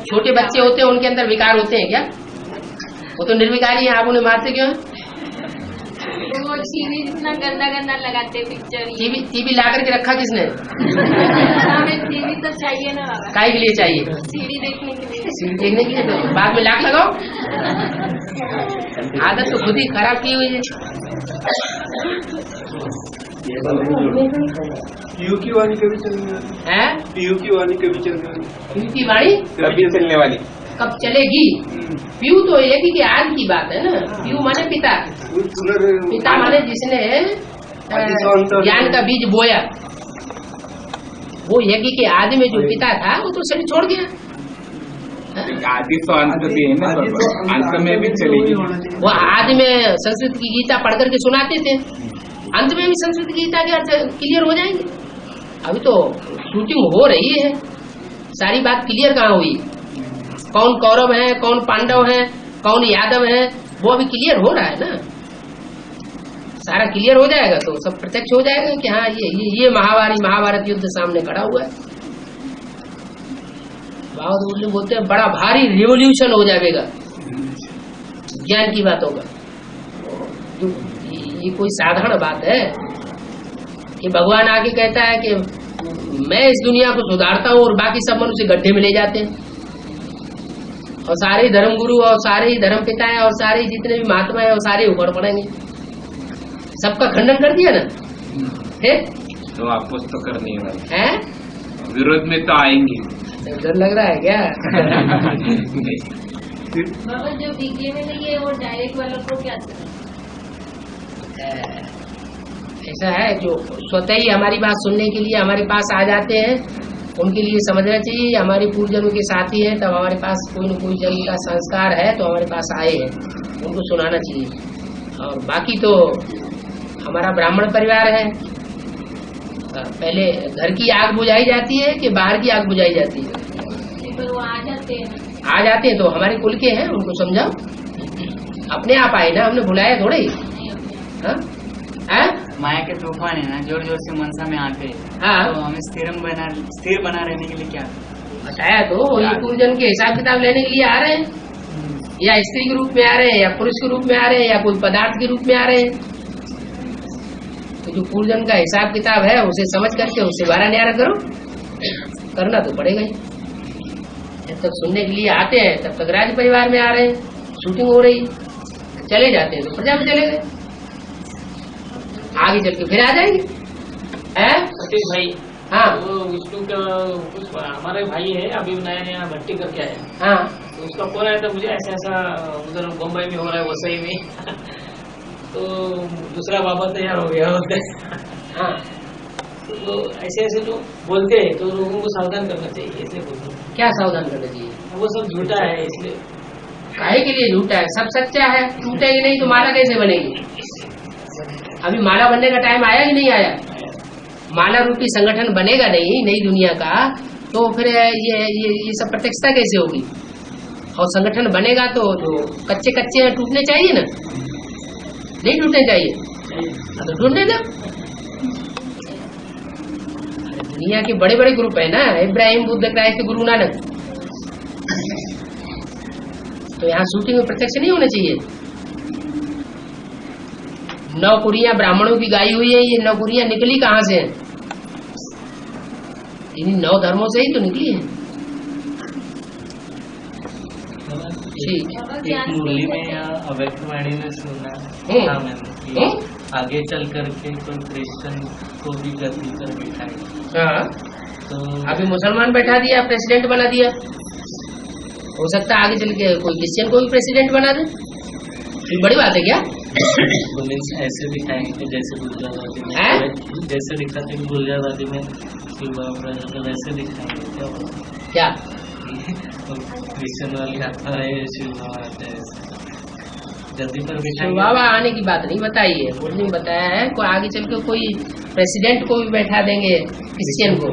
A: छोटे बच्चे होते हैं, उनके अंदर विकार होते हैं क्या? वो तो निर्विकारी है, आप उन्हें मारते क्यों?
E: वो टीवी इतना गंदा गंदा लगाते पिक्चर।
A: टीवी ला करके रखा किसने?
E: हमें टीवी तो चाहिए ना बाबा।
A: काय के लिए चाहिए?
E: सीढ़ी देखने के लिए।
A: सीढ़ी देखने के लिए, तो बाद में लाख लगाओ। आदत तो खुद ही खराब की हुई है।
B: पीयू की वाणी कभी चलने वाली
A: है?
B: पीयू की वाणी कभी चलने वाली?
A: पीयू की वाणी
J: कभी चलने वाली
A: कब चलेगी? पीयू तो यज्ञ की आदि की बात है ना। पीयू माने पिता। पिता माने जिसने ज्ञान का बीज बोया। वो यज्ञ के आदि में जो पिता था वो तो शरीर छोड़ गया।
J: आदि तो अंत भी है ना, अंत में भी चलेगी।
A: वो आदि में संस्कृत की गीता पढ़ करके सुनाते थे, अंत में भी संस्कृत की गीता के अर्थ क्लियर हो जाएंगे। अभी तो शूटिंग हो रही है, सारी बात क्लियर कहाँ हुई? कौन कौरव है, कौन पांडव है, कौन यादव है, वो अभी क्लियर हो रहा है ना। सारा क्लियर हो जाएगा तो सब प्रत्यक्ष हो जाएगा कि हाँ ये महाभारत युद्ध सामने खड़ा हुआ है। बाबा बोलते हैं बड़ा भारी रिवोल्यूशन हो जाएगा ज्ञान की बातों का। ये कोई साधारण बात है कि भगवान आके कहता है कि मैं इस दुनिया को सुधारता हूँ और बाकी सब मनुष्य गड्ढे में ले जाते हैं, और सारे ही धर्म गुरु और सारे ही धर्म पिता है और सारे ही जितने भी महात्मा है और सारे ऊपर पड़ेंगे। सबका खंडन कर दिया ना है?
J: तो आपको तो करनी
A: है,
J: विरोध में तो आएंगे।
A: डर लग रहा है क्या?
E: बाबा जो बीके में नहीं है वो डायरेक्ट वालों को क्या?
A: ऐसा है जो स्वतः ही हमारी बात सुनने के लिए हमारे पास आ जाते हैं, उनके लिए समझना चाहिए हमारे पूर्वजन्म के साथी हैं, तब हमारे पास कोई न कोई जन्म का संस्कार है तो हमारे पास आए हैं, उनको सुनाना चाहिए। और बाकी तो हमारा ब्राह्मण परिवार है, पहले घर की आग बुझाई जाती है कि बाहर की आग बुझाई जाती है?
E: तो वो आ जाते हैं
A: तो हमारे कुल के हैं, उनको समझाओ। अपने आप आए ना, हमने बुलाया थोड़े ही।
K: माया के तूफान है ना, जोर जोर से मनसा में आते हैं।
A: हाँ,
K: तो हमें स्थिर बना रहने के लिए क्या
A: बताया? तो ये पूर्वजन्म के हिसाब किताब लेने के लिए आ रहे हैं, या स्त्री के रूप में आ रहे हैं, या पुरुष के रूप में आ रहे हैं, या कोई पदार्थ के रूप में आ रहे हैं। तो जो पूर्वजन्म का हिसाब किताब है उसे समझ करके उससे बारा न्यारा करो, करना तो पड़ेगा ही। जब तक सुनने के लिए आते हैं तब तक राज परिवार में आ रहे हैं, शूटिंग हो रही, चले जाते हैं तो प्रजा में चले गए, आगे चल के फिर आ जाएंगे।
B: सतीश भाई,
A: हाँ,
B: वो विष्णु का कुछ हमारे भाई है, अभी नया नया भट्टी करके आया।
A: हाँ,
B: तो उसका फोन आया था मुझे, ऐसा उधर मुंबई में हो रहा है, वसई में। तो दूसरा बाबा तैयार हो गया होता है।
A: हाँ,
B: तो ऐसे ऐसे जो बोलते हैं तो लोगों को सावधान करना चाहिए, ऐसे बोलते हैं।
A: क्या सावधान करना चाहिए?
B: वो सब झूठा है इसलिए।
A: काहे के लिए झूठा है? सब सच्चा है। टूटेगी नहीं तो माला कैसे बनेगी? अभी माला बनने का टाइम आया कि नहीं आया? माला रूपी संगठन बनेगा नहीं नई दुनिया का तो फिर ये सब प्रत्यक्षता कैसे होगी? और संगठन बनेगा तो जो कच्चे कच्चे टूटने चाहिए ना, नहीं टूटने चाहिए तो टूटने दो। दुनिया के बड़े बड़े ग्रुप है ना, इब्राहिम, बुद्ध, क्राइस्ट, गुरु नानक, तो यहाँ शूटिंग में प्रत्यक्ष नहीं होना चाहिए। 9 कुड़ियां ब्राह्मणों की गाई हुई है, ये 9 कुड़ियां निकली कहाँ से? इन्हीं 9 धर्मों से ही तो निकली है।
C: एक मुरली में या अव्यक्तवाणी में सुना था मैंने कि आगे चल करके कोई क्रिश्चियन को भी गद्दी पर बिठाएगा।
A: हाँ,
C: तो
A: अभी मुसलमान बैठा दिया, प्रेसिडेंट बना दिया, हो सकता है आगे चल के कोई क्रिश्चियन को भी प्रेसिडेंट बना दे। ये बड़ी बात है क्या?
C: तो मीन्स ऐसे दिखाएंगे कि जैसे गुलजाबादी में, जैसे दिखाते हैं गुलजाबादी में शिव बाबा तो वैसे दिखाएंगे क्या? क्रिश्चियन वाली आता है, शिव बाबा आता है, गद्दी पर
A: शिव बाबा आने की बात नहीं बताई है, मुरली में बताया है कोई आगे चल के कोई प्रेसिडेंट को भी बैठा देंगे, क्रिश्चियन को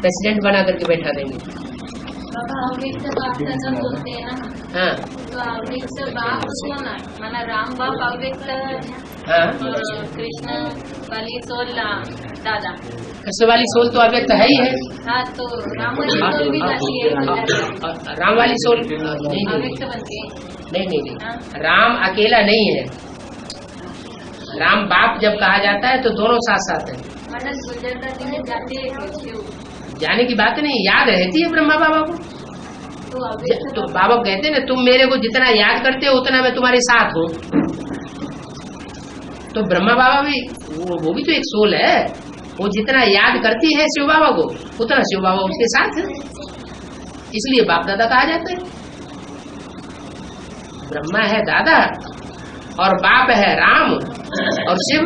A: प्रेसिडेंट बना करके बैठा देंगे।
E: बाबा अव्यक्त बाप का जब बोलते हैं ना,
A: हाँ,
E: तो अव्यक्त बाप कौन है? माना राम बाप अव्यक्त,
A: हाँ,
E: कृष्ण वाली सोल दादा,
A: कृष्ण वाली सोल तो अव्यक्त है ही है।
E: हाँ, तो राम वाली सोल भी जाती है।
A: राम वाली सोल
E: अव्यक्त बनती है।
A: नहीं, राम अकेला नहीं है। राम बाप जब कहा जाता है तो दोनों साथ साथ है।
E: माना गुजरता में जाते हैं,
A: जाने की बात नहीं, याद रहती है ब्रह्मा बाबा को। तो बाबा कहते हैं ना, तुम मेरे को जितना याद करते हो उतना मैं तुम्हारे साथ हूँ। तो ब्रह्मा बाबा भी वो भी तो एक सोल है, वो जितना याद करती है शिव बाबा को उतना शिव बाबा उसके साथ है, इसलिए बाप दादा कहा जाता है। ब्रह्मा है दादा और बाप है राम और शिव।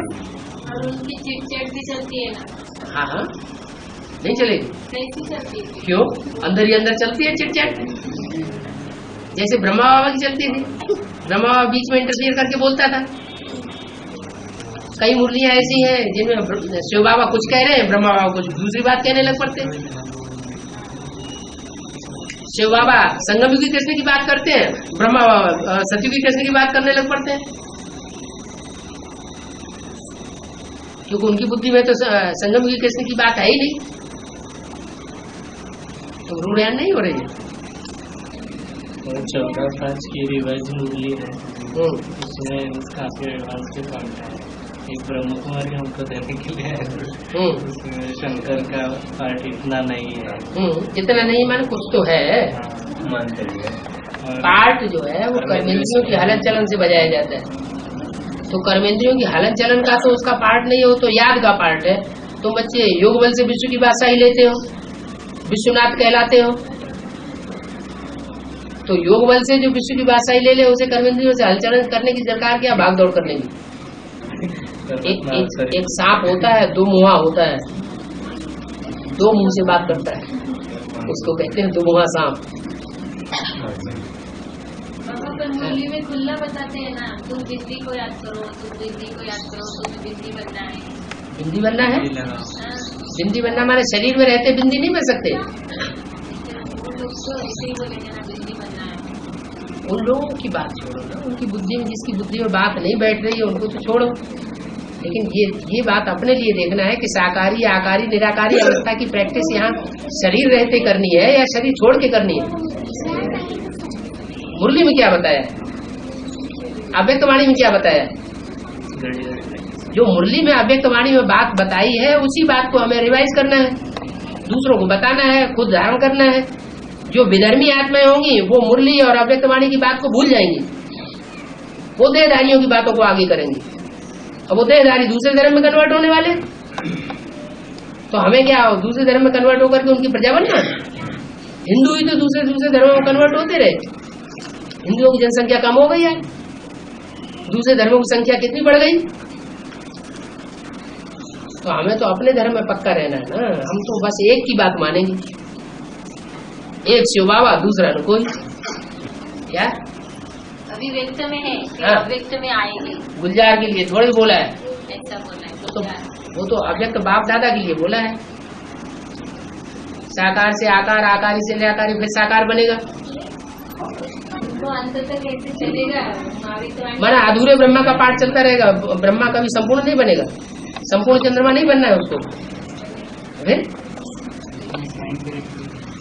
E: और उनकी चिट भी चलती है ना?
A: हाँ हाँ, नहीं चलेगी?
E: कैसी चलती है?
A: क्यों? अंदर ही अंदर चलती है चिट चैट, जैसे ब्रह्मा बाबा की चलती थी। ब्रह्मा बाबा बीच में इंटरफियर करके बोलता था। कई मुरलियां ऐसी हैं जिनमें शिव बाबा कुछ कह रहे हैं, ब्रह्मा बाबा कुछ दूसरी बात कहने लग पड़ते हैं। शिव बाबा संगम युगी कृष्ण की बात करते हैं, ब्रह्मा बाबा सतयुगी कृष्ण की बात करने लग पड़ते हैं, क्योंकि उनकी बुद्धि में तो संगम युगी कृष्ण की बात है ही नहीं। तो रूढ़ियान नहीं हो रही है।
C: 14-5 की रिवाइज मुरली है, उसमें काफी एडवांस के पॉइंट है। एक ब्रह्म कुमारी हमको देने के लिए है, उसमें शंकर का पार्ट इतना नहीं है।
A: इतना नहीं माने कुछ तो है।
C: मानते हैं
A: पार्ट जो है वो कर्मेंद्रियों की हलन चलन से बजाया जाता है। तो कर्मेंद्रियों की हलन चलन का तो उसका पार्ट नहीं हो, तो याद का पार्ट है। तुम बच्चे योग बल से विश्व की बादशाही लेते हो, विश्वनाथ कहलाते हो, तो योग बल से जो विश्व की बादशाही ले ले उसे कर्मेंद्रियों से हलचलन करने की दरकार क्या? भाग दौड़ करने की। एक सांप होता है, 2 मुहा होता है, 2 मुंह से बात करता है, उसको कहते हैं 2 मुहा सांप।
E: बाबा पर मुरली में खुला बताते हैं ना, तुम बिंदी को याद करो, तुम बिंदी को याद करो, तुम्हें बिंदी बनना है।
A: बिंदी बनना है? बिंदी बनना माने शरीर में रहते बिंदी नहीं बन सकते।
E: वो लोग तो ऐसे ही बोलेंगे ना, बिंदी बनना है।
A: उन लोगों की बात छोड़ो ना, उनकी बुद्धि में, जिसकी बुद्धि में बात नहीं बैठ रही है उनको तो छोड़ो। लेकिन ये बात अपने लिए देखना है कि साकारी, आकारी, निराकारी अवस्था की प्रैक्टिस यहाँ शरीर रहते करनी है या शरीर छोड़ के करनी है। मुरली में क्या बताया, अव्यक्तवाणी में क्या बताया? जो मुरली में अव्यक्तवाणी में बात बताई है उसी बात को हमें रिवाइज करना है, दूसरों को बताना है, खुद धारण करना है। जो विधर्मी आत्माएं होंगी वो मुरली और अव्यक्तवाणी की बात को भूल जाएंगी, वो देहधारियों की बातों को आगे करेंगी। अब वो देहधारी दूसरे धर्म में कन्वर्ट होने वाले, तो हमें क्या दूसरे धर्म में कन्वर्ट होकर के उनकी प्रजा बनना? हिंदू ही तो दूसरे धर्मों में कन्वर्ट होते रहे। हिंदुओं की जनसंख्या कम हो गई है, दूसरे धर्मों की संख्या कितनी बढ़ गई? तो हमें तो अपने धर्म में पक्का रहना है ना। हम तो बस एक की बात मानेंगे, एक शिव बाबा, दूसरा न कोई। क्या
E: अभी व्यक्त में है,
A: हाँ।
E: अव्यक्त में आएंगे।
A: गुलजार के लिए थोड़ी बोला है,
E: ऐसा बोला है
A: तो वो तो अव्यक्त बाप दादा के लिए बोला है। साकार से आकार, आकारी से निराकारी, फिर साकार बनेगा।
E: तो अंत तक कैसे चलेगा?
A: माना अधूरे ब्रह्मा का पाठ चलता रहेगा, ब्रह्मा कभी संपूर्ण नहीं बनेगा, संपूर्ण चंद्रमा नहीं बनना है उसको। फिर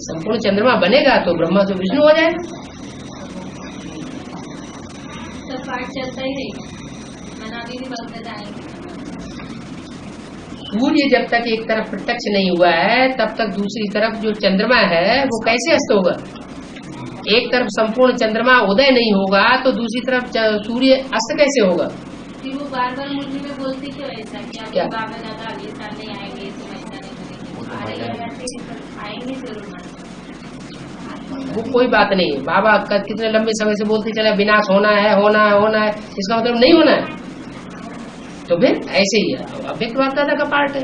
A: संपूर्ण चंद्रमा बनेगा तो ब्रह्मा से विष्णु हो जाएगा।
E: सब पाठ चलता ही रहेगा, मना भी भगवत आएंगे।
A: सूर्य जब तक एक तरफ प्रत्यक्ष नहीं हुआ है तब तक दूसरी तरफ जो चंद्रमा है वो कैसे अस्त होगा? एक तरफ संपूर्ण चंद्रमा उदय नहीं होगा तो दूसरी तरफ सूर्य अस्त कैसे होगा?
E: फिर वो बार बार मुरली में बोलती क्यों ऐसा कि
A: क्या?
E: बाबा दादा अगले साल नहीं आएंगे, तो ऐसा नहीं करेंगे, आएंगे जरूर।
A: वो कोई बात नहीं है। बाबा कितने लंबे समय से बोलते चले विनाश होना है, होना है, होना है, इसका मतलब नहीं होना है। तो फिर ऐसे ही है, अव्यक्त बाप दादा का पार्ट है,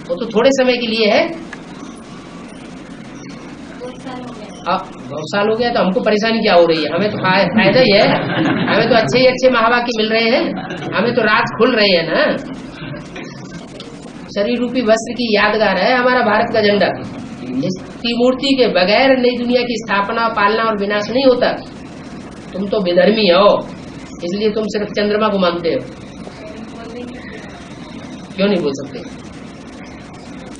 A: वो तो थोड़े समय के लिए है। अब बहुत साल हो गया तो हमको परेशानी क्या हो रही है? हमें तो फायदा ही है, हमें तो अच्छे ही अच्छे महावाक्य मिल रहे हैं, हमें तो राज खुल रहे हैं ना। शरीर रूपी वस्त्र की यादगार है हमारा भारत का झंडा। इस त्रिमूर्ति के बगैर नई दुनिया की स्थापना, पालना और विनाश नहीं होता। तुम तो विधर्मी हो, इसलिए तुम सिर्फ चंद्रमा को मानते हो। क्यों नहीं बोल सकते?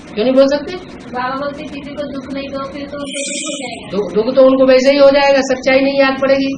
A: क्यों नहीं बोल सकते?
E: बाबा बोलते किसी को दुख नहीं दो, फिर तो उनको दुख हो जाएगा।
A: दुख तो उनको वैसे ही हो जाएगा, सच्चाई नहीं याद पड़ेगी।